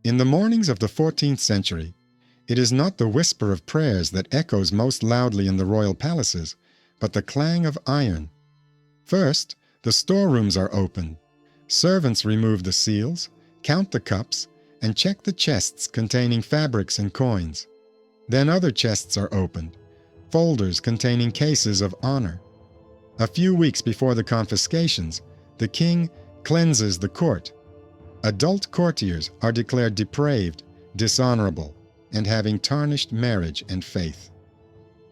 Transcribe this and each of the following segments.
In the mornings of the 14th century, it is not the whisper of prayers that echoes most loudly in the royal palaces, but the clang of iron. First, the storerooms are opened. Servants remove the seals, count the cups, and check the chests containing fabrics and coins. Then other chests are opened, folders containing cases of honor. A few weeks before the confiscations, the king cleanses the court. Adult courtiers are declared depraved, dishonorable, and having tarnished marriage and faith.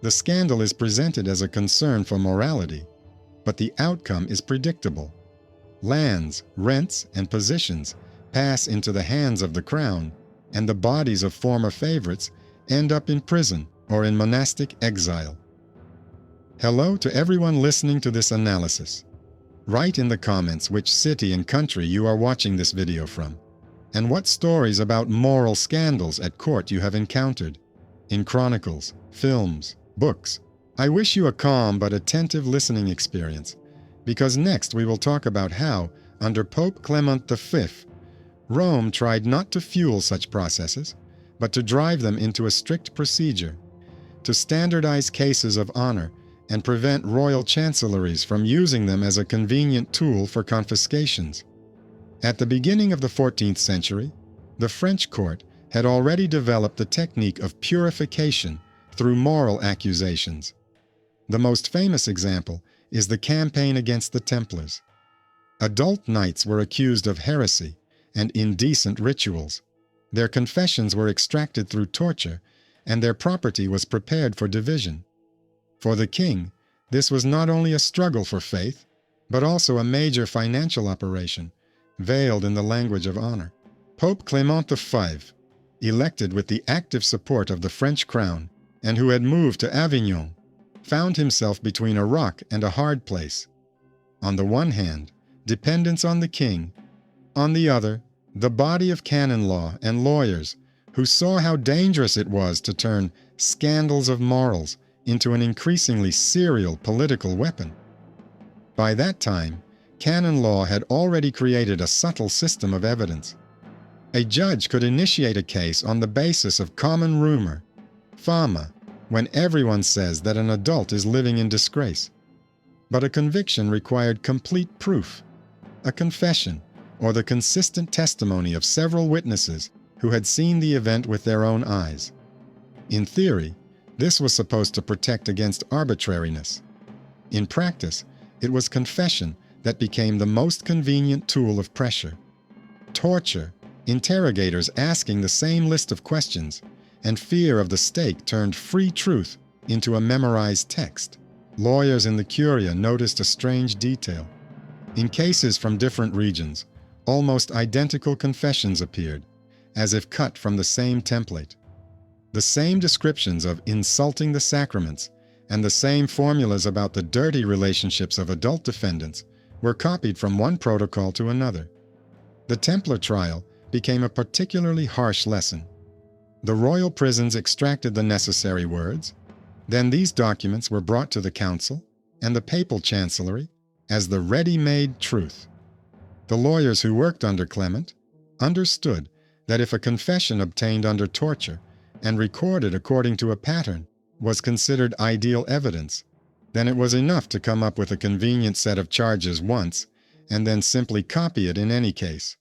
The scandal is presented as a concern for morality, but the outcome is predictable. Lands, rents, and positions pass into the hands of the crown, and the bodies of former favorites end up in prison or in monastic exile. Hello to everyone listening to this analysis. Write in the comments which city and country you are watching this video from, and what stories about moral scandals at court you have encountered in chronicles, films, books. I wish you a calm but attentive listening experience, because next we will talk about how, under Pope Clement V, Rome tried not to fuel such processes, but to drive them into a strict procedure, to standardize cases of honor and prevent royal chancelleries from using them as a convenient tool for confiscations. At the beginning of the 14th century, the French court had already developed the technique of purification through moral accusations. The most famous example is the campaign against the Templars. Adult knights were accused of heresy and indecent rituals. Their confessions were extracted through torture, and their property was prepared for division. For the king, this was not only a struggle for faith, but also a major financial operation, veiled in the language of honor. Pope Clement V, elected with the active support of the French crown, and who had moved to Avignon, found himself between a rock and a hard place. On the one hand, dependence on the king; on the other, the body of canon law and lawyers who saw how dangerous it was to turn scandals of morals into an increasingly serial political weapon. By that time, canon law had already created a subtle system of evidence. A judge could initiate a case on the basis of common rumor, fama, when everyone says that an adult is living in disgrace. But a conviction required complete proof, a confession, or the consistent testimony of several witnesses who had seen the event with their own eyes. In theory, this was supposed to protect against arbitrariness. In practice, it was confession that became the most convenient tool of pressure. Torture, interrogators asking the same list of questions, and fear of the stake turned free truth into a memorized text. Lawyers in the Curia noticed a strange detail. In cases from different regions, almost identical confessions appeared, as if cut from the same template. The same descriptions of insulting the sacraments and the same formulas about the dirty relationships of adult defendants were copied from one protocol to another. The Templar trial became a particularly harsh lesson. The royal prisons extracted the necessary words, then these documents were brought to the council and the papal chancellery as the ready-made truth. The lawyers who worked under Clement understood that if a confession obtained under torture and recorded according to a pattern was considered ideal evidence, then it was enough to come up with a convenient set of charges once and then simply copy it in any case.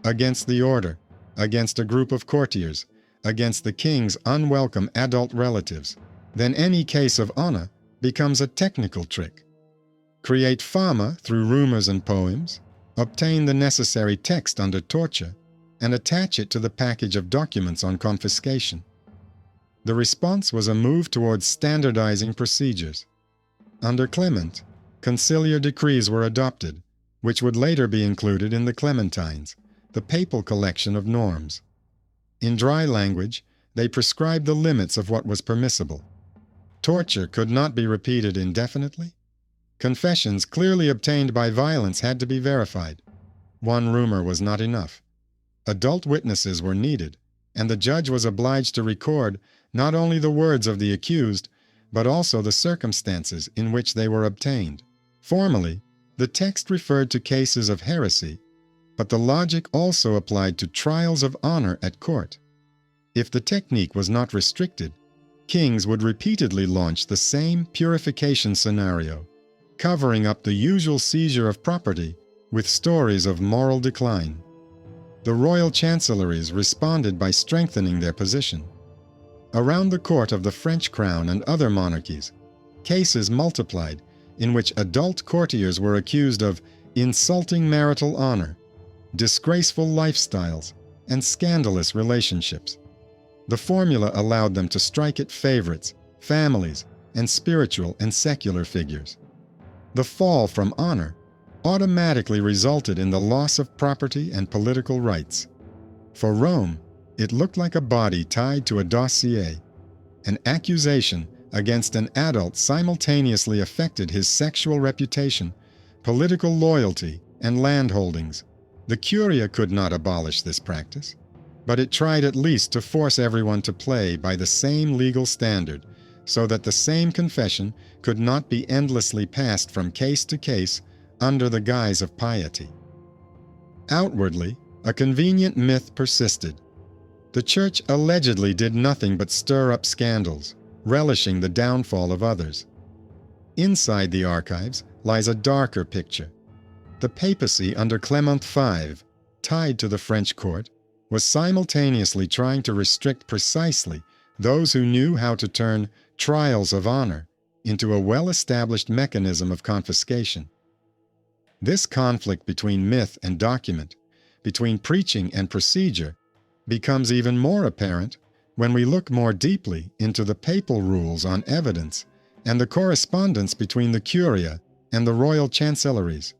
Against the order, against a group of courtiers, against the king's unwelcome adult relatives, then any case of honor becomes a technical trick. Create fama through rumors and poems, obtain the necessary text under torture, and attach it to the package of documents on confiscation. The response was a move towards standardizing procedures. Under Clement, conciliar decrees were adopted, which would later be included in the Clementines, the papal collection of norms. In dry language, they prescribed the limits of what was permissible. Torture could not be repeated indefinitely. Confessions clearly obtained by violence had to be verified. One rumor was not enough. Adult witnesses were needed, and the judge was obliged to record not only the words of the accused, but also the circumstances in which they were obtained. Formally, the text referred to cases of heresy, but the logic also applied to trials of honor at court. If the technique was not restricted, kings would repeatedly launch the same purification scenario, covering up the usual seizure of property with stories of moral decline. The royal chancelleries responded by strengthening their position. Around the court of the French crown and other monarchies, cases multiplied in which adult courtiers were accused of insulting marital honor, disgraceful lifestyles, and scandalous relationships. The formula allowed them to strike at favorites, families, and spiritual and secular figures. The fall from honor automatically resulted in the loss of property and political rights. For Rome, it looked like a body tied to a dossier. An accusation against an adult simultaneously affected his sexual reputation, political loyalty, and landholdings. The Curia could not abolish this practice, but it tried at least to force everyone to play by the same legal standard, so that the same confession could not be endlessly passed from case to case under the guise of piety. Outwardly, a convenient myth persisted. The Church allegedly did nothing but stir up scandals, relishing the downfall of others. Inside the archives lies a darker picture. The Papacy under Clement V, tied to the French court, was simultaneously trying to restrict precisely those who knew how to turn trials of honor into a well-established mechanism of confiscation. This conflict between myth and document, between preaching and procedure, becomes even more apparent when we look more deeply into the papal rules on evidence and the correspondence between the Curia and the royal chancelleries,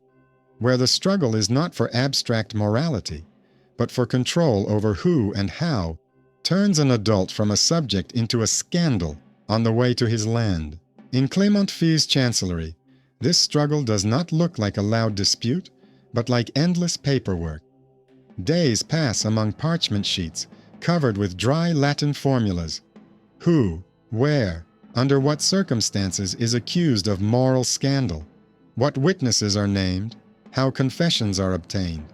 where the struggle is not for abstract morality, but for control over who and how turns an adult from a subject into a scandal on the way to his land. In Clement V's chancellery, this struggle does not look like a loud dispute, but like endless paperwork. Days pass among parchment sheets covered with dry Latin formulas. Who, where, under what circumstances is accused of moral scandal? What witnesses are named? How confessions are obtained?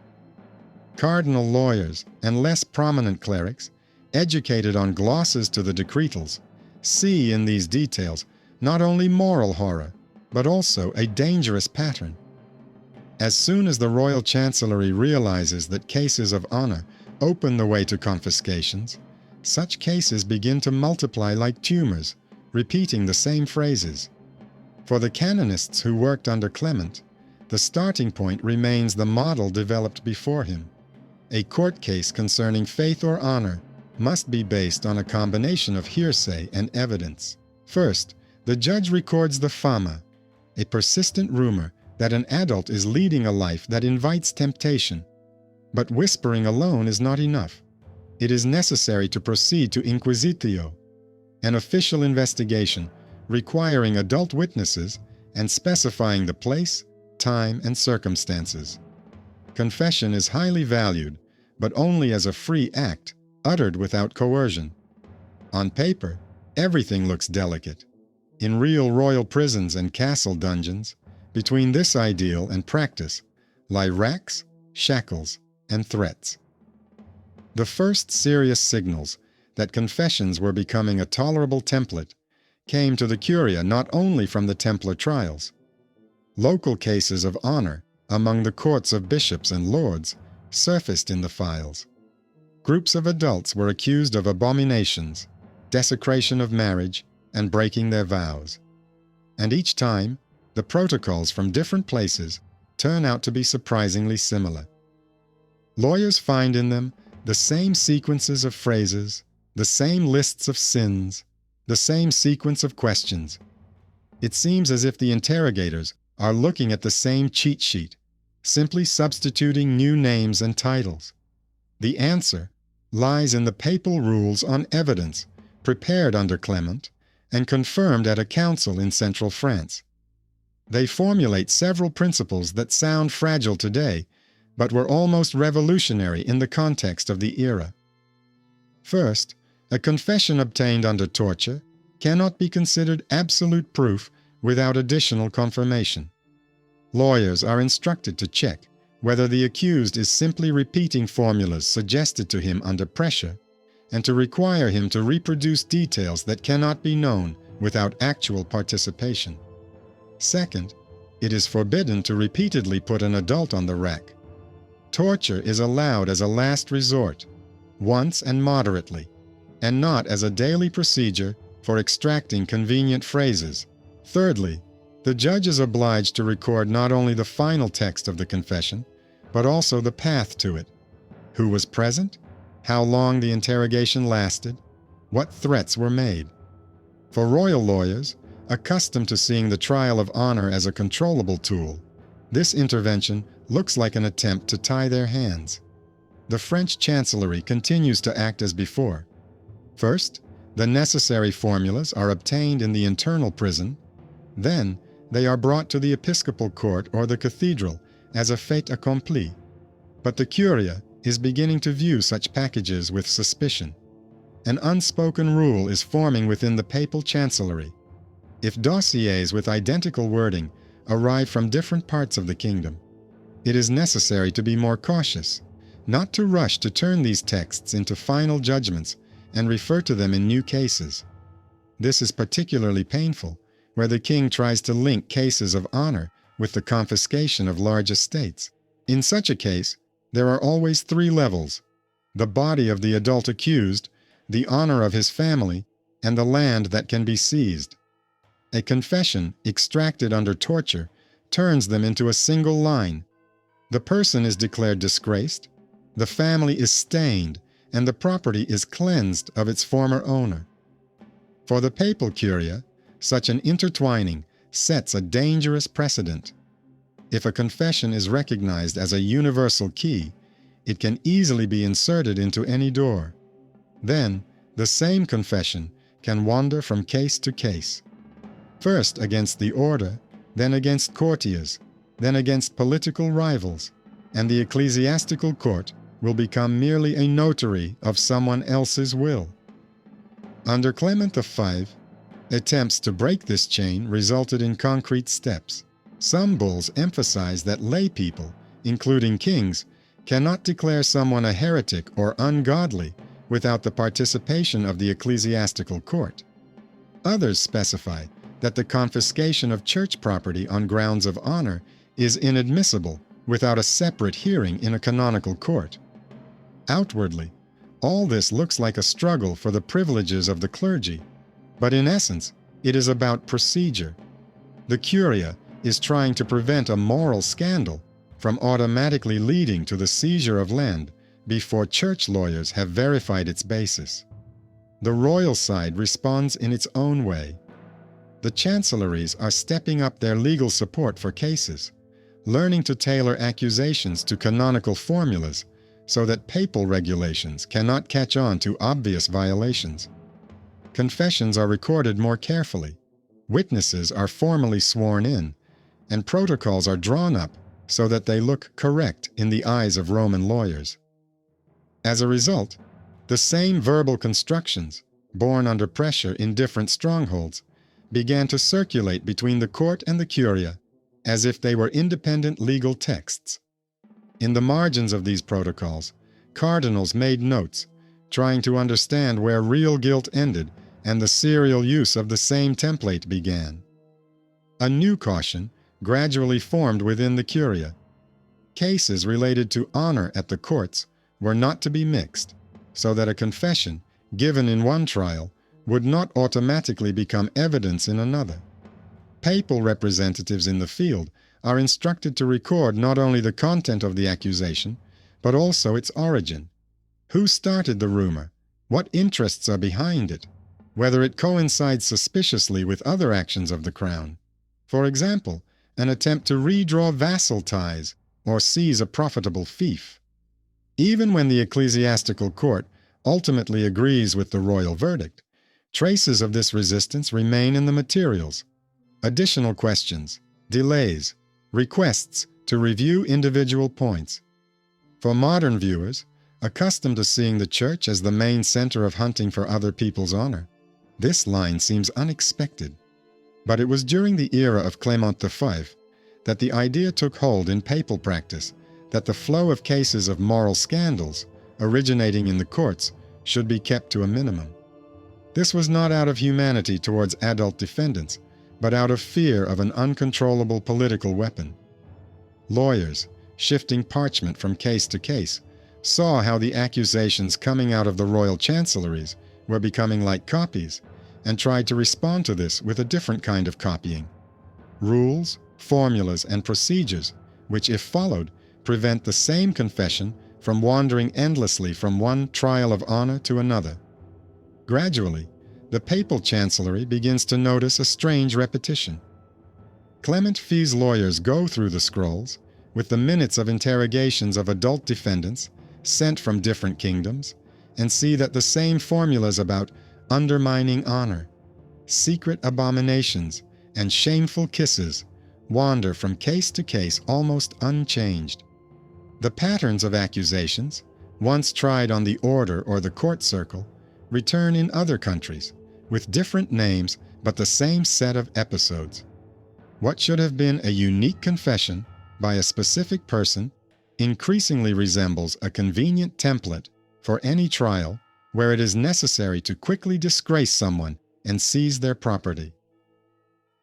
Cardinal lawyers and less prominent clerics, educated on glosses to the decretals, see in these details not only moral horror, but also a dangerous pattern. As soon as the royal chancellery realizes that cases of honor open the way to confiscations, such cases begin to multiply like tumors, repeating the same phrases. For the canonists who worked under Clement, the starting point remains the model developed before him. A court case concerning faith or honor must be based on a combination of hearsay and evidence. First, the judge records the fama, a persistent rumor that an adult is leading a life that invites temptation. But whispering alone is not enough. It is necessary to proceed to inquisitio, an official investigation requiring adult witnesses and specifying the place, time, and circumstances. Confession is highly valued, but only as a free act, uttered without coercion. On paper, everything looks delicate. In real royal prisons and castle dungeons, between this ideal and practice lie racks, shackles, and threats. The first serious signals that confessions were becoming a tolerable template came to the Curia not only from the Templar trials. Local cases of honor among the courts of bishops and lords surfaced in the files. Groups of adults were accused of abominations, desecration of marriage, and breaking their vows. And each time, the protocols from different places turn out to be surprisingly similar. Lawyers find in them the same sequences of phrases, the same lists of sins, the same sequence of questions. It seems as if the interrogators are looking at the same cheat sheet, simply substituting new names and titles. The answer lies in the papal rules on evidence, prepared under Clement and confirmed at a council in central France. They formulate several principles that sound fragile today, but were almost revolutionary in the context of the era. First, a confession obtained under torture cannot be considered absolute proof without additional confirmation. Lawyers are instructed to check whether the accused is simply repeating formulas suggested to him under pressure, and to require him to reproduce details that cannot be known without actual participation. Second, it is forbidden to repeatedly put an adult on the rack. Torture is allowed as a last resort, once and moderately, and not as a daily procedure for extracting convenient phrases. Thirdly, the judge is obliged to record not only the final text of the confession, but also the path to it. Who was present? How long the interrogation lasted? What threats were made? For royal lawyers, accustomed to seeing the trial of honor as a controllable tool, this intervention looks like an attempt to tie their hands. The French Chancellery continues to act as before. First, the necessary formulas are obtained in the internal prison. Then, they are brought to the episcopal court or the cathedral as a fait accompli. But the Curia is beginning to view such packages with suspicion. An unspoken rule is forming within the papal chancellery. If dossiers with identical wording arrive from different parts of the kingdom, it is necessary to be more cautious, not to rush to turn these texts into final judgments and refer to them in new cases. This is particularly painful where the king tries to link cases of honor with the confiscation of large estates. In such a case, there are always three levels: the body of the adult accused, the honor of his family, and the land that can be seized. A confession extracted under torture turns them into a single line. The person is declared disgraced, the family is stained, and the property is cleansed of its former owner. For the papal curia, such an intertwining sets a dangerous precedent. If a confession is recognized as a universal key, it can easily be inserted into any door. Then, the same confession can wander from case to case. First against the order, then against courtiers, then against political rivals, and the ecclesiastical court will become merely a notary of someone else's will. Under Clement V, attempts to break this chain resulted in concrete steps. Some bulls emphasize that lay people, including kings, cannot declare someone a heretic or ungodly without the participation of the ecclesiastical court. Others specify that the confiscation of church property on grounds of honor is inadmissible without a separate hearing in a canonical court. Outwardly, all this looks like a struggle for the privileges of the clergy, but in essence, it is about procedure. The Curia is trying to prevent a moral scandal from automatically leading to the seizure of land before church lawyers have verified its basis. The royal side responds in its own way. The chancelleries are stepping up their legal support for cases, learning to tailor accusations to canonical formulas so that papal regulations cannot catch on to obvious violations. Confessions are recorded more carefully, witnesses are formally sworn in, and protocols are drawn up so that they look correct in the eyes of Roman lawyers. As a result, the same verbal constructions, born under pressure in different strongholds, began to circulate between the court and the Curia as if they were independent legal texts. In the margins of these protocols, cardinals made notes, trying to understand where real guilt ended and the serial use of the same template began. A new caution gradually formed within the Curia. Cases related to honor at the courts were not to be mixed, so that a confession given in one trial would not automatically become evidence in another. Papal representatives in the field are instructed to record not only the content of the accusation, but also its origin. Who started the rumor? What interests are behind it? Whether it coincides suspiciously with other actions of the crown. For example, an attempt to redraw vassal ties or seize a profitable fief. Even when the ecclesiastical court ultimately agrees with the royal verdict, traces of this resistance remain in the materials. Additional questions, delays, requests to review individual points. For modern viewers, accustomed to seeing the church as the main center of hunting for other people's honor, this line seems unexpected. But it was during the era of Clement V that the idea took hold in papal practice that the flow of cases of moral scandals originating in the courts should be kept to a minimum. This was not out of humanity towards adult defendants, but out of fear of an uncontrollable political weapon. Lawyers, shifting parchment from case to case, saw how the accusations coming out of the royal chancelleries were becoming like copies, and tried to respond to this with a different kind of copying. Rules, formulas, and procedures, which, if followed, prevent the same confession from wandering endlessly from one trial of honor to another. Gradually, the papal chancellery begins to notice a strange repetition. Clement fees lawyers go through the scrolls with the minutes of interrogations of adult defendants sent from different kingdoms, and see that the same formulas about undermining honor, secret abominations, and shameful kisses wander from case to case almost unchanged. The patterns of accusations, once tried on the order or the court circle, return in other countries, with different names but the same set of episodes. What should have been a unique confession by a specific person increasingly resembles a convenient template for any trial where it is necessary to quickly disgrace someone and seize their property.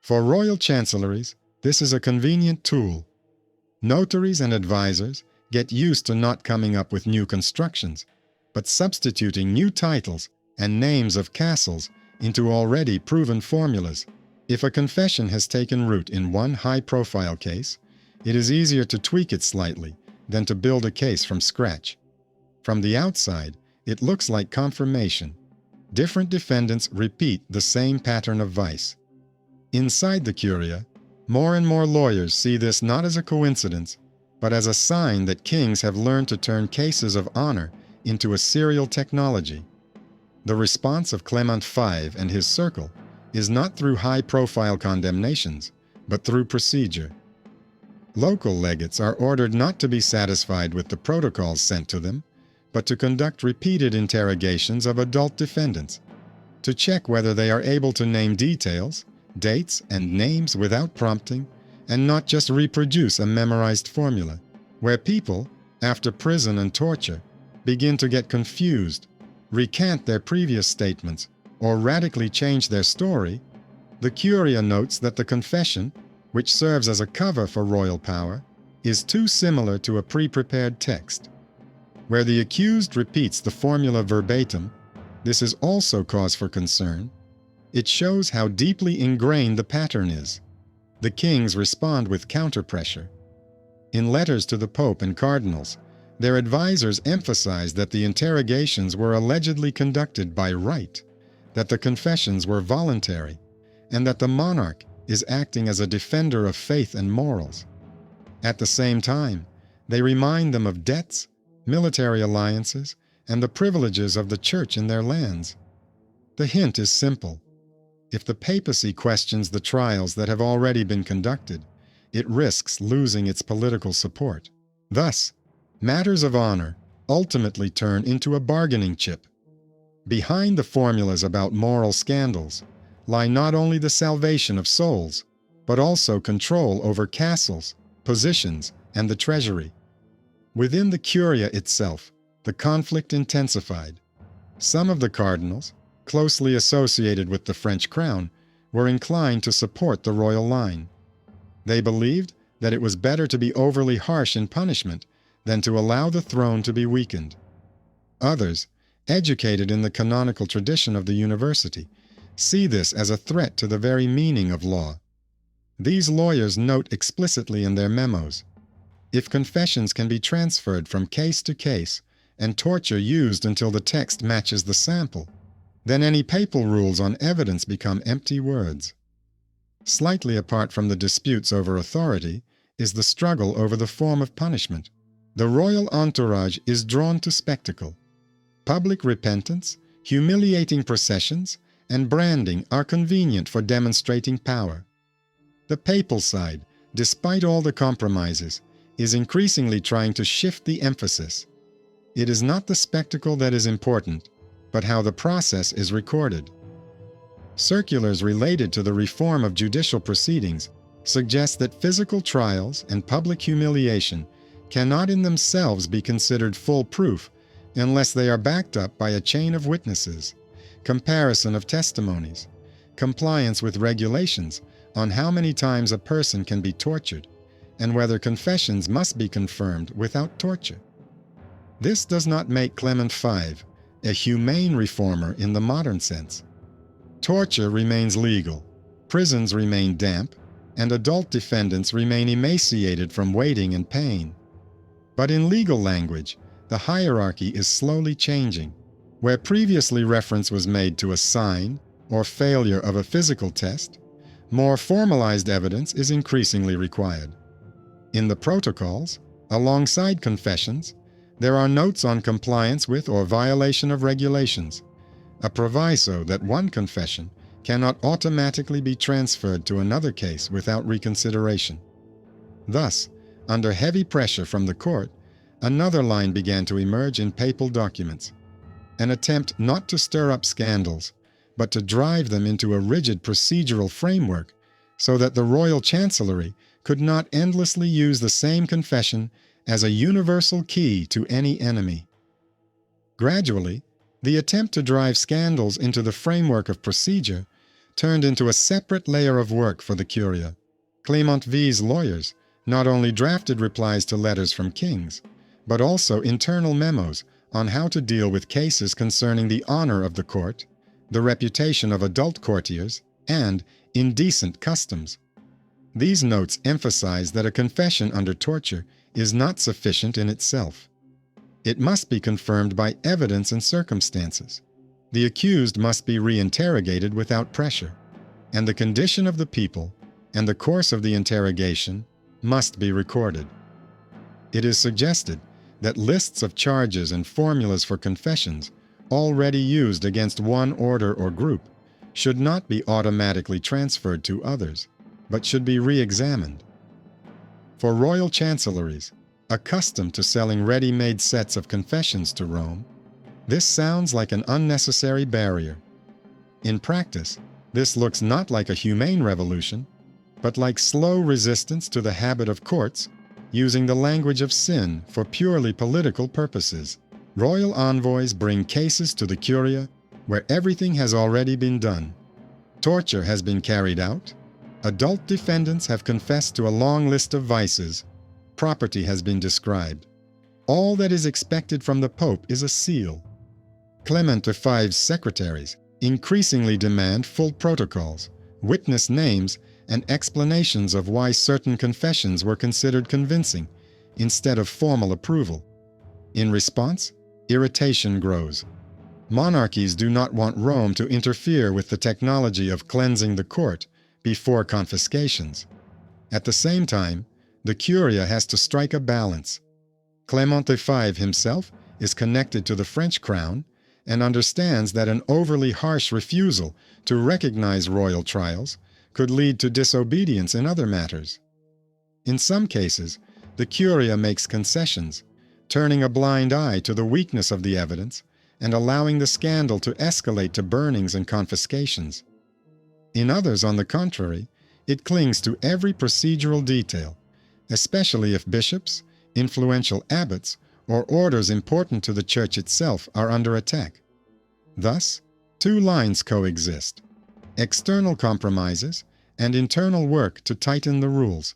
For royal chancelleries, this is a convenient tool. Notaries and advisors get used to not coming up with new constructions, but substituting new titles and names of castles into already proven formulas. If a confession has taken root in one high-profile case, it is easier to tweak it slightly than to build a case from scratch. From the outside, it looks like confirmation. Different defendants repeat the same pattern of vice. Inside the Curia, more and more lawyers see this not as a coincidence, but as a sign that kings have learned to turn cases of honor into a serial technology. The response of Clement V and his circle is not through high-profile condemnations, but through procedure. Local legates are ordered not to be satisfied with the protocols sent to them, but to conduct repeated interrogations of adult defendants, to check whether they are able to name details, dates, and names without prompting, and not just reproduce a memorized formula. Where people, after prison and torture, begin to get confused, recant their previous statements, or radically change their story, the Curia notes that the confession, which serves as a cover for royal power, is too similar to a pre-prepared text. Where the accused repeats the formula verbatim, this is also cause for concern. It shows how deeply ingrained the pattern is. The kings respond with counter-pressure. In letters to the Pope and cardinals, their advisors emphasize that the interrogations were allegedly conducted by right, that the confessions were voluntary, and that the monarch is acting as a defender of faith and morals. At the same time, they remind them of debts, military alliances, and the privileges of the church in their lands. The hint is simple. If the papacy questions the trials that have already been conducted, it risks losing its political support. Thus, matters of honor ultimately turn into a bargaining chip. Behind the formulas about moral scandals lie not only the salvation of souls, but also control over castles, positions, and the treasury. Within the Curia itself, the conflict intensified. Some of the cardinals, closely associated with the French crown, were inclined to support the royal line. They believed that it was better to be overly harsh in punishment than to allow the throne to be weakened. Others, educated in the canonical tradition of the university, see this as a threat to the very meaning of law. These lawyers note explicitly in their memos, if confessions can be transferred from case to case and torture used until the text matches the sample, then any papal rules on evidence become empty words. Slightly apart from the disputes over authority is the struggle over the form of punishment. The royal entourage is drawn to spectacle. Public repentance, humiliating processions, and branding are convenient for demonstrating power. The papal side, despite all the compromises, is increasingly trying to shift the emphasis. It is not the spectacle that is important, but how the process is recorded. Circulars related to the reform of judicial proceedings suggest that physical trials and public humiliation cannot in themselves be considered full proof unless they are backed up by a chain of witnesses, comparison of testimonies, compliance with regulations on how many times a person can be tortured, and whether confessions must be confirmed without torture. This does not make Clement V a humane reformer in the modern sense. Torture remains legal, prisons remain damp, and adult defendants remain emaciated from waiting and pain. But in legal language, the hierarchy is slowly changing. Where previously reference was made to a sign or failure of a physical test, more formalized evidence is increasingly required. In the protocols, alongside confessions, there are notes on compliance with or violation of regulations, a proviso that one confession cannot automatically be transferred to another case without reconsideration. Thus, under heavy pressure from the court, another line began to emerge in papal documents, an attempt not to stir up scandals, but to drive them into a rigid procedural framework so that the royal chancellery could not endlessly use the same confession as a universal key to any enemy. Gradually, the attempt to drive scandals into the framework of procedure turned into a separate layer of work for the Curia. Clement V's lawyers not only drafted replies to letters from kings, but also internal memos on how to deal with cases concerning the honor of the court, the reputation of adult courtiers, and indecent customs. These notes emphasize that a confession under torture is not sufficient in itself. It must be confirmed by evidence and circumstances. The accused must be reinterrogated without pressure, and the condition of the people and the course of the interrogation must be recorded. It is suggested that lists of charges and formulas for confessions already used against one order or group should not be automatically transferred to others, but should be re-examined. For royal chancelleries, accustomed to selling ready-made sets of confessions to Rome, this sounds like an unnecessary barrier. In practice, this looks not like a humane revolution, but like slow resistance to the habit of courts using the language of sin for purely political purposes. Royal envoys bring cases to the Curia where everything has already been done. Torture has been carried out, adult defendants have confessed to a long list of vices, property has been described. All that is expected from the Pope is a seal. Clement V's secretaries increasingly demand full protocols, witness names, and explanations of why certain confessions were considered convincing instead of formal approval. In response, irritation grows. Monarchies do not want Rome to interfere with the technology of cleansing the court before confiscations. At the same time, the Curia has to strike a balance. Clement V himself is connected to the French crown and understands that an overly harsh refusal to recognize royal trials could lead to disobedience in other matters. In some cases, the Curia makes concessions, turning a blind eye to the weakness of the evidence and allowing the scandal to escalate to burnings and confiscations. In others, on the contrary, it clings to every procedural detail, especially if bishops, influential abbots, or orders important to the church itself are under attack. Thus, two lines coexist: external compromises and internal work to tighten the rules.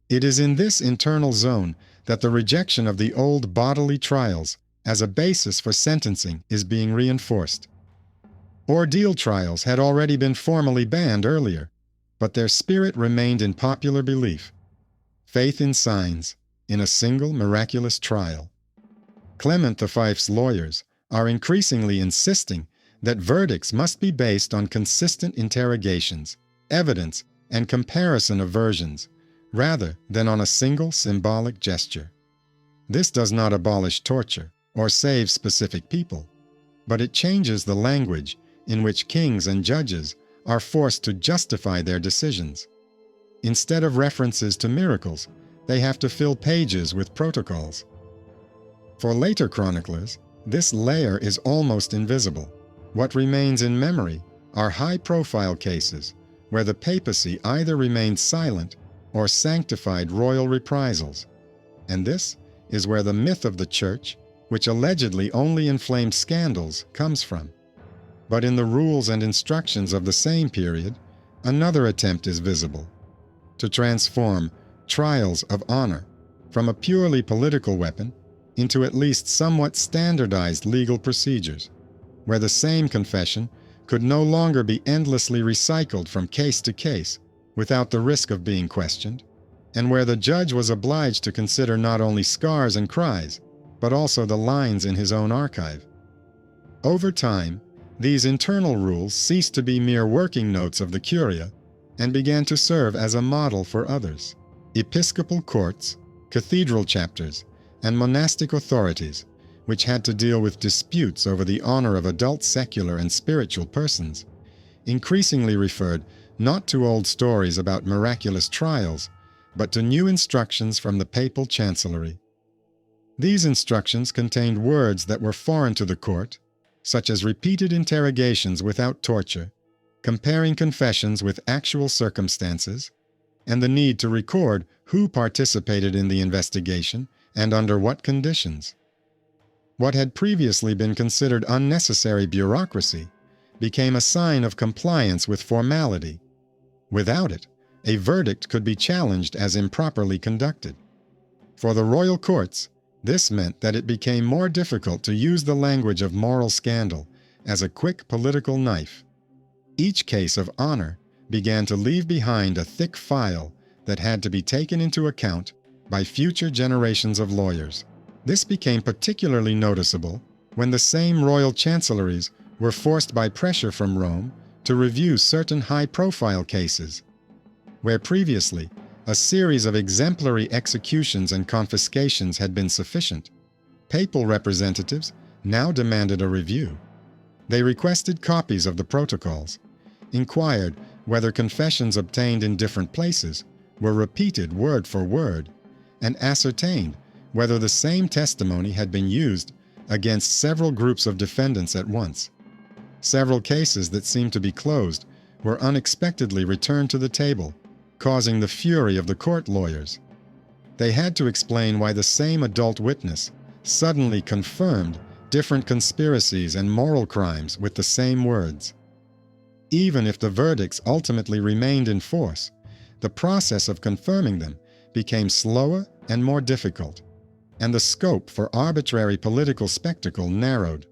It is in this internal zone that the rejection of the old bodily trials as a basis for sentencing is being reinforced. Ordeal trials had already been formally banned earlier, but their spirit remained in popular belief. Faith in signs, in a single miraculous trial. Clement V's lawyers are increasingly insisting that verdicts must be based on consistent interrogations, evidence, and comparison of versions, rather than on a single symbolic gesture. This does not abolish torture or save specific people, but it changes the language in which kings and judges are forced to justify their decisions. Instead of references to miracles, they have to fill pages with protocols. For later chroniclers, this layer is almost invisible. What remains in memory are high-profile cases where the papacy either remained silent or sanctified royal reprisals, And this is where the myth of the church, which allegedly only inflamed scandals, comes from. But in the rules and instructions of the same period, another attempt is visible: to transform trials of honor from a purely political weapon into at least somewhat standardized legal procedures, where the same confession could no longer be endlessly recycled from case to case without the risk of being questioned, and where the judge was obliged to consider not only scars and cries, but also the lines in his own archive. Over time, these internal rules ceased to be mere working notes of the curia and began to serve as a model for others. Episcopal courts, cathedral chapters, and monastic authorities, which had to deal with disputes over the honor of adult secular and spiritual persons, increasingly referred not to old stories about miraculous trials, but to new instructions from the papal chancellery. These instructions contained words that were foreign to the court, such as repeated interrogations without torture, comparing confessions with actual circumstances, and the need to record who participated in the investigation and under what conditions. What had previously been considered unnecessary bureaucracy became a sign of compliance with formality. Without it, a verdict could be challenged as improperly conducted. For the royal courts, this meant that it became more difficult to use the language of moral scandal as a quick political knife. Each case of honor began to leave behind a thick file that had to be taken into account by future generations of lawyers. This became particularly noticeable when the same royal chancelleries were forced by pressure from Rome to review certain high-profile cases. Where previously a series of exemplary executions and confiscations had been sufficient, papal representatives now demanded a review. They requested copies of the protocols, inquired whether confessions obtained in different places were repeated word for word, and ascertained whether the same testimony had been used against several groups of defendants at once. Several cases that seemed to be closed were unexpectedly returned to the table, causing the fury of the court lawyers. They had to explain why the same adult witness suddenly confirmed different conspiracies and moral crimes with the same words. Even if the verdicts ultimately remained in force, the process of confirming them became slower and more difficult, and the scope for arbitrary political spectacle narrowed.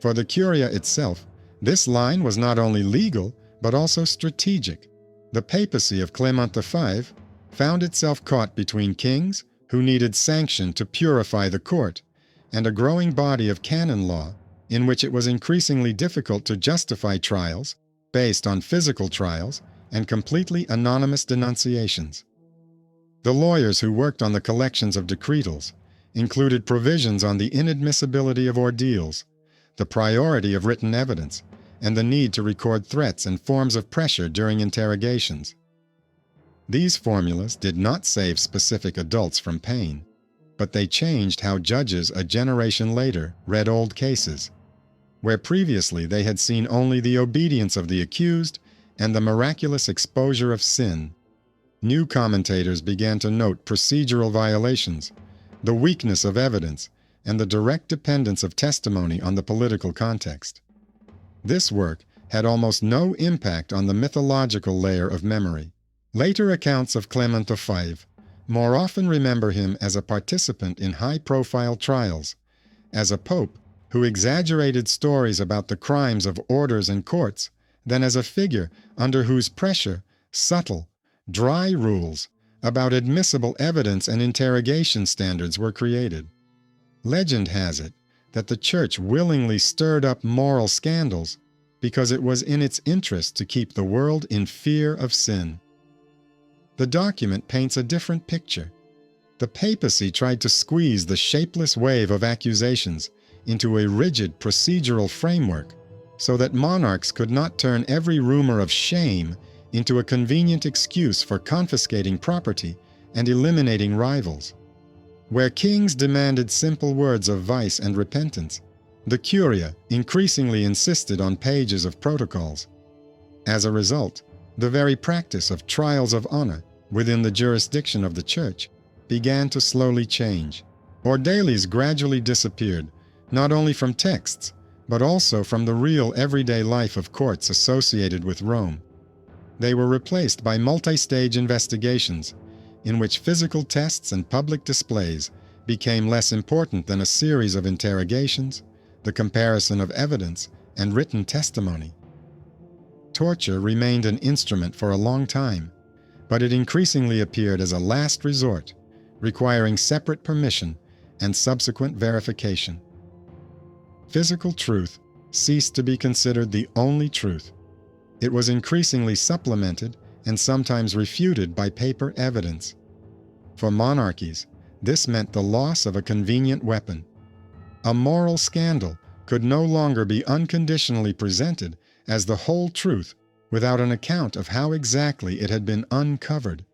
For the Curia itself, this line was not only legal, but also strategic. The papacy of Clement V found itself caught between kings who needed sanction to purify the court, and a growing body of canon law in which it was increasingly difficult to justify trials based on physical trials and completely anonymous denunciations. The lawyers who worked on the collections of decretals included provisions on the inadmissibility of ordeals, the priority of written evidence, and the need to record threats and forms of pressure during interrogations. These formulas did not save specific adults from pain, but they changed how judges a generation later read old cases, where previously they had seen only the obedience of the accused and the miraculous exposure of sin. New commentators began to note procedural violations, the weakness of evidence, and the direct dependence of testimony on the political context. This work had almost no impact on the mythological layer of memory. Later accounts of Clement V more often remember him as a participant in high-profile trials, as a pope who exaggerated stories about the crimes of orders and courts, than as a figure under whose pressure subtle, dry rules about admissible evidence and interrogation standards were created. Legend has it that the Church willingly stirred up moral scandals because it was in its interest to keep the world in fear of sin. The document paints a different picture. The papacy tried to squeeze the shapeless wave of accusations into a rigid procedural framework so that monarchs could not turn every rumor of shame into a convenient excuse for confiscating property and eliminating rivals. Where kings demanded simple words of vice and repentance, the Curia increasingly insisted on pages of protocols. As a result, the very practice of trials of honor within the jurisdiction of the Church began to slowly change. Ordalies gradually disappeared, not only from texts, but also from the real everyday life of courts associated with Rome. They were replaced by multi-stage investigations, in which physical tests and public displays became less important than a series of interrogations, the comparison of evidence, and written testimony. Torture remained an instrument for a long time, but it increasingly appeared as a last resort, requiring separate permission and subsequent verification. Physical truth ceased to be considered the only truth. It was increasingly supplemented and sometimes refuted by paper evidence. For monarchies, this meant the loss of a convenient weapon. A moral scandal could no longer be unconditionally presented as the whole truth without an account of how exactly it had been uncovered.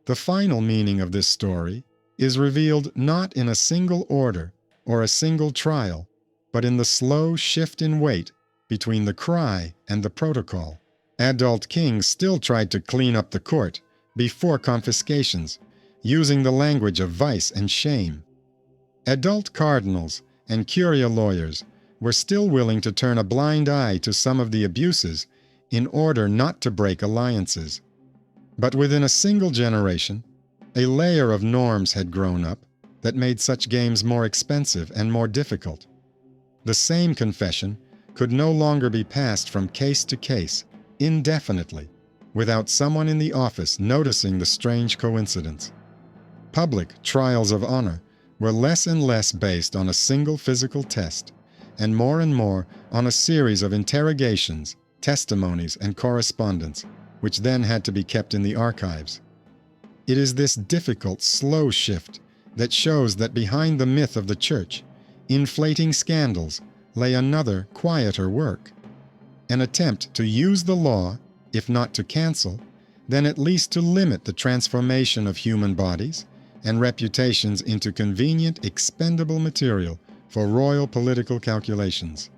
The final meaning of this story is revealed not in a single order or a single trial, but in the slow shift in weight between the cry and the protocol. Adult kings still tried to clean up the court before confiscations, using the language of vice and shame. Adult cardinals and curia lawyers were still willing to turn a blind eye to some of the abuses in order not to break alliances. But within a single generation, a layer of norms had grown up that made such games more expensive and more difficult. The same confession could no longer be passed from case to case, indefinitely, without someone in the office noticing the strange coincidence. Public trials of honor were less and less based on a single physical test, and more on a series of interrogations, testimonies, and correspondence, which then had to be kept in the archives. It is this difficult, slow shift that shows that behind the myth of the Church, inflating scandals, lay another, quieter work. An attempt to use the law, if not to cancel, then at least to limit the transformation of human bodies and reputations into convenient, expendable material for royal political calculations.